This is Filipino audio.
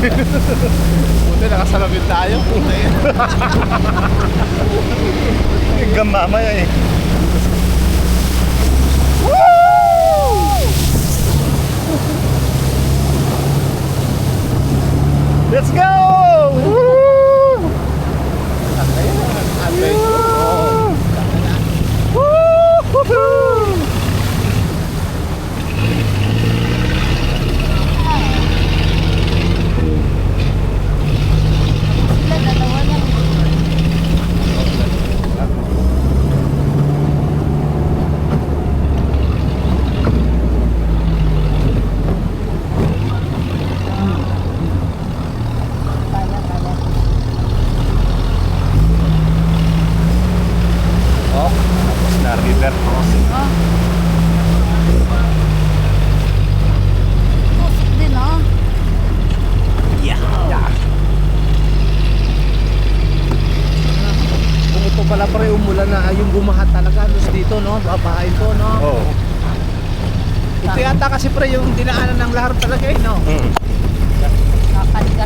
Buti nakasalamin tayo. Hanggang mamaya eh. Let's go! Sila dalawa lang. Kaya. Oh, tapos na river crossing. Oh. Tusok din oh. Yeah. Kung ito pala pre, umulan na yung bumaha talaga dito, no? Babahain to, no? Oh. Ito yata kasi pre yung dinaanan ng lahar talaga, eh, no? Mm. Kakaliga rin.